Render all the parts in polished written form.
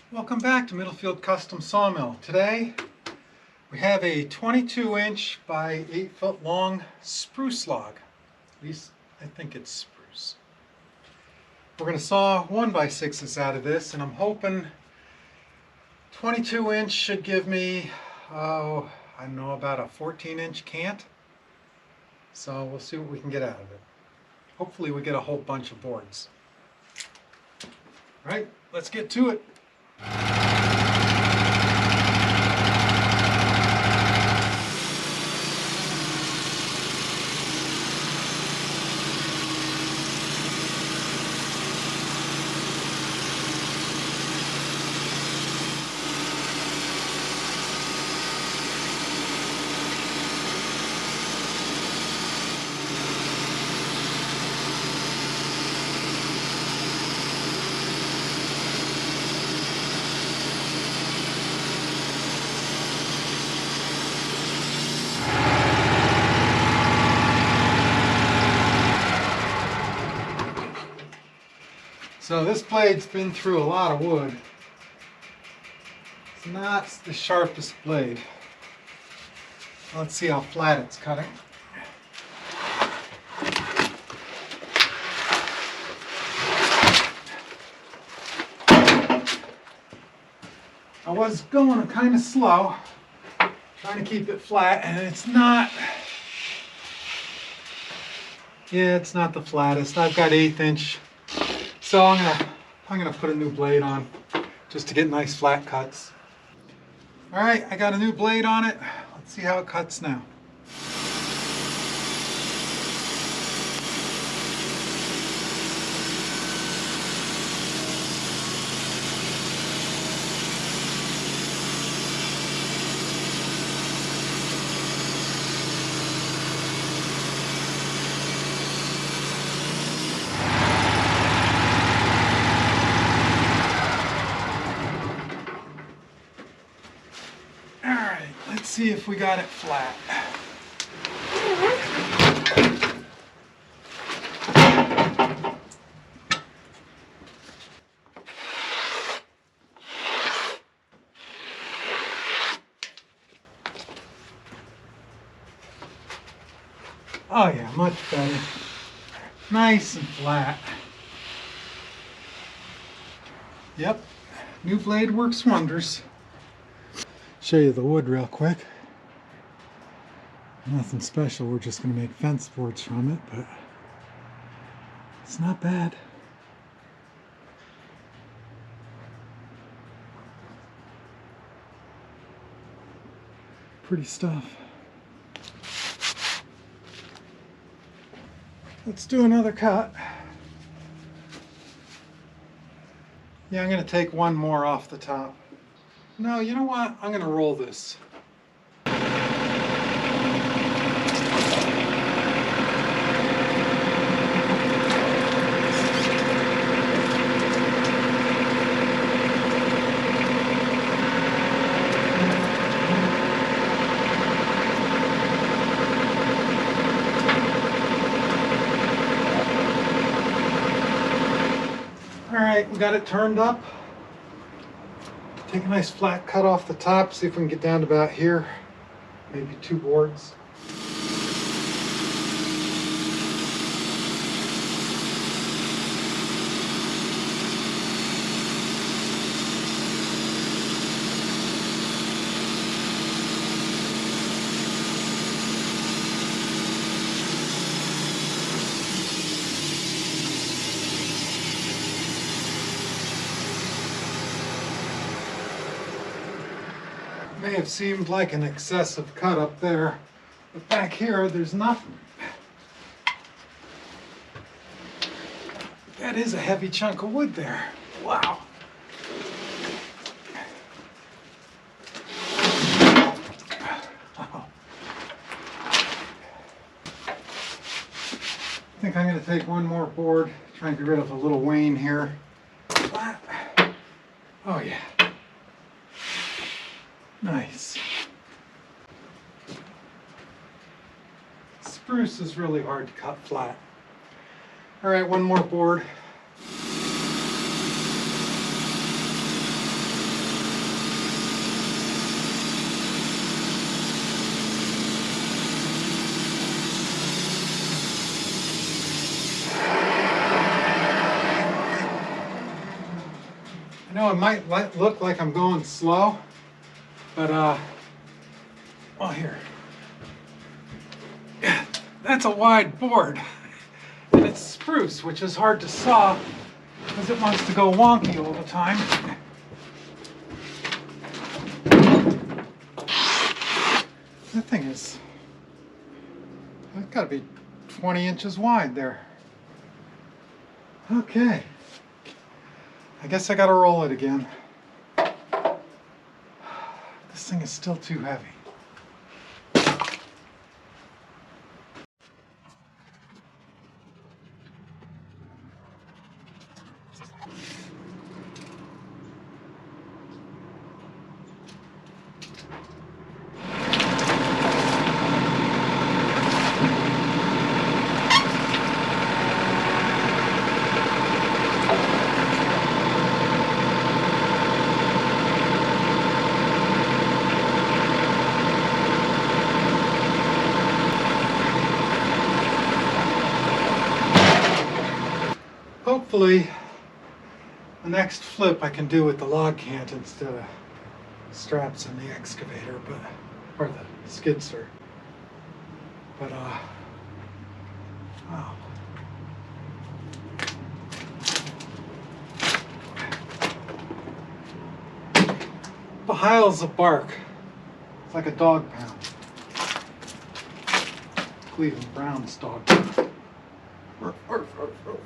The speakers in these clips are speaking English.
Welcome back to Middlefield Custom Sawmill. Today we have a 22-inch by 8-foot long spruce log. At least I think it's spruce. We're going to saw 1x6s out of this, and I'm hoping 22-inch should give me, I don't know, about a 14-inch cant. So we'll see what we can get out of it. Hopefully we get a whole bunch of boards. All right, let's get to it. So this blade's been through a lot of wood. It's not the sharpest blade. Let's see how flat it's cutting. I was going kind of slow, trying to keep it flat, and it's not. Yeah, it's not the flattest. I've got 1/8 inch. So I'm gonna put a new blade on just to get nice flat cuts. All right, I got a new blade on it. Let's see how it cuts now. Let's see if we got it flat. Oh yeah, much better. Nice and flat. Yep, new blade works wonders. Show you the wood real quick. Nothing special, we're just going to make fence boards from it, but it's not bad. Pretty stuff. Let's do another cut. Yeah, I'm going to take one more off the top. No, you know what? I'm going to roll this. All right, we got it turned up. Take a nice flat cut off the top, see if we can get down to about here, maybe 2 boards. May have seemed like an excessive cut up there, but back here there's nothing. That is a heavy chunk of wood there. Wow. I think I'm going to take one more board, try and get rid of a little wane here. Oh yeah. Nice. Spruce is really hard to cut flat. All right, one more board. I know it might look like I'm going slow, but well, here. That's a wide board, and it's spruce, which is hard to saw because it wants to go wonky all the time. That thing is, it's got to be 20 inches wide there. Okay, I guess I got to roll it again. This thing is still too heavy. Hopefully, the next flip I can do with the log cant instead of straps in the excavator, or the skid steer. But wow. Piles of bark. It's like a dog pound. Cleveland Brown's dog pound. Arf, arf, arf, arf.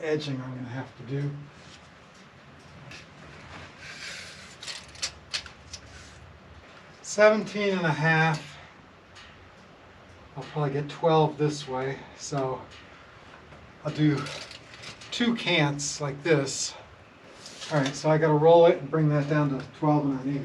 Edging I'm going to have to do. $17.5. I'll probably get 12 this way, so I'll do 2 cants like this. All right, so I got to roll it and bring that down to 12 1/8.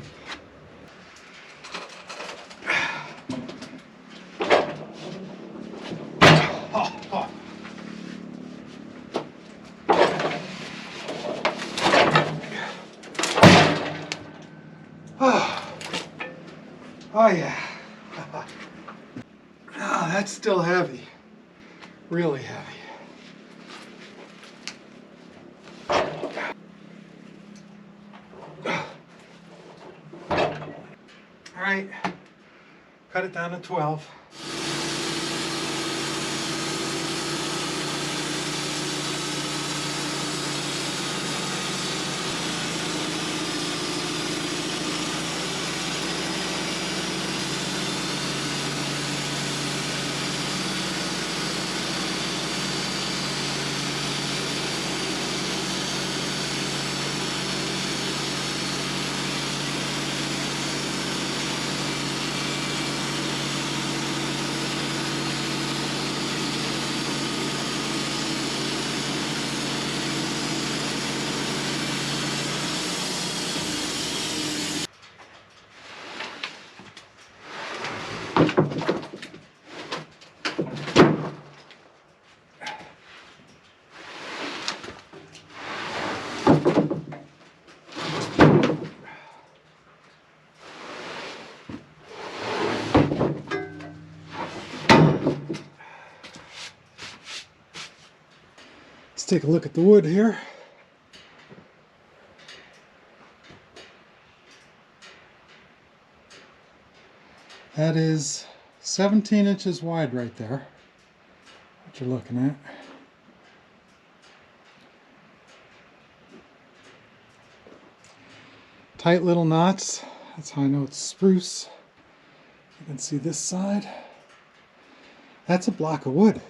Oh yeah. Oh, that's still heavy. Really heavy. All right, cut it down to 12. Let's take a look at the wood here. That is 17 inches wide right there, what you're looking at. Tight little knots, that's how I know it's spruce. You can see this side. That's a block of wood.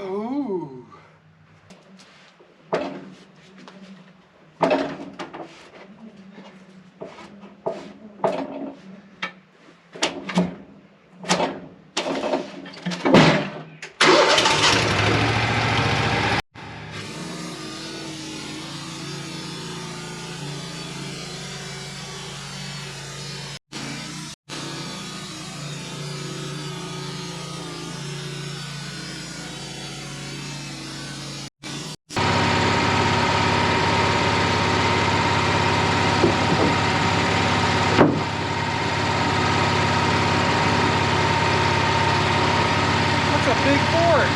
Oh. That's a big board.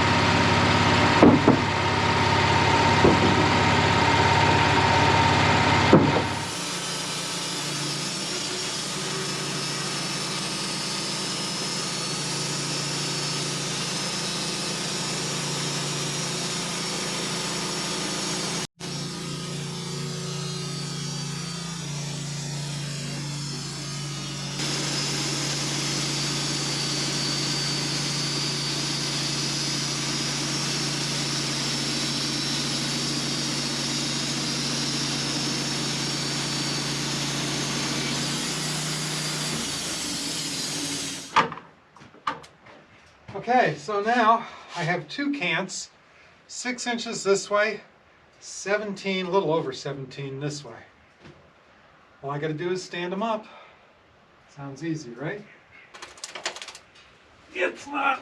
Okay, so now I have two cants, 6 inches this way, 17, a little over 17 this way. All I gotta do is stand them up. Sounds easy, right? It's not.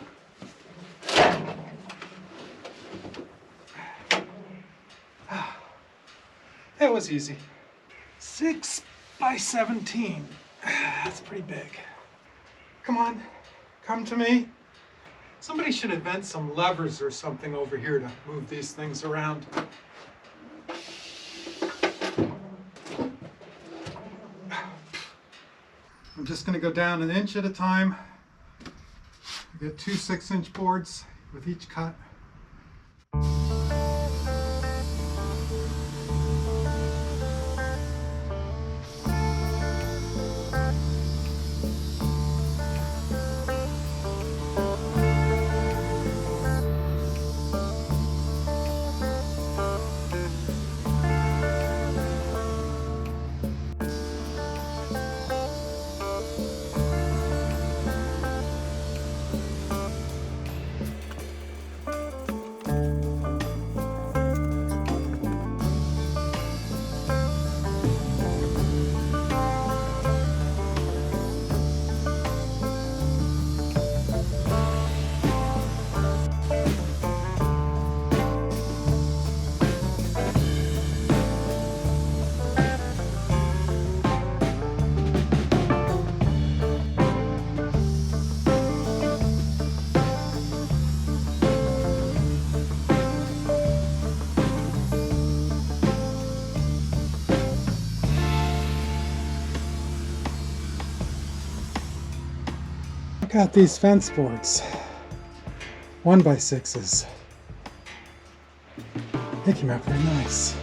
It was easy. 6 by 17. That's pretty big. Come on, come to me. Somebody should invent some levers or something over here to move these things around. I'm just going to go down an inch at a time. I get two 6-inch boards with each cut. Check out these fence boards. 1x6s. They came out pretty nice.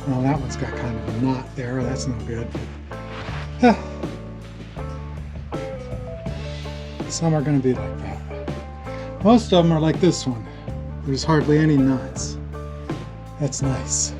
Well, that one's got kind of a knot there. That's no good. Some are going to be like that. Most of them are like this one. There's hardly any knots. That's nice.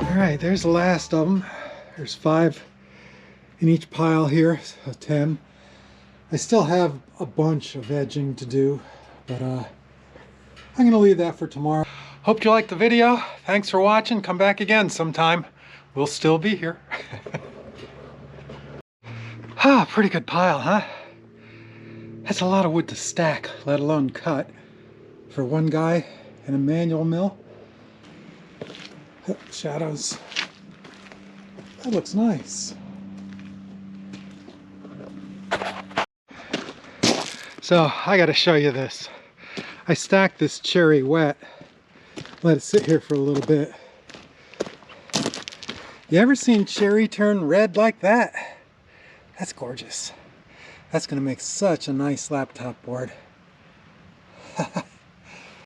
Alright, there's the last of them. There's 5 in each pile here, so 10. I still have a bunch of edging to do, but I'm going to leave that for tomorrow. Hope you liked the video. Thanks for watching. Come back again sometime. We'll still be here. Pretty good pile, huh? That's a lot of wood to stack, let alone cut, for one guy in a manual mill. Shadows. That looks nice. So I got to show you this. I stacked this cherry wet. Let it sit here for a little bit. You ever seen cherry turn red like that? That's gorgeous. That's going to make such a nice laptop board.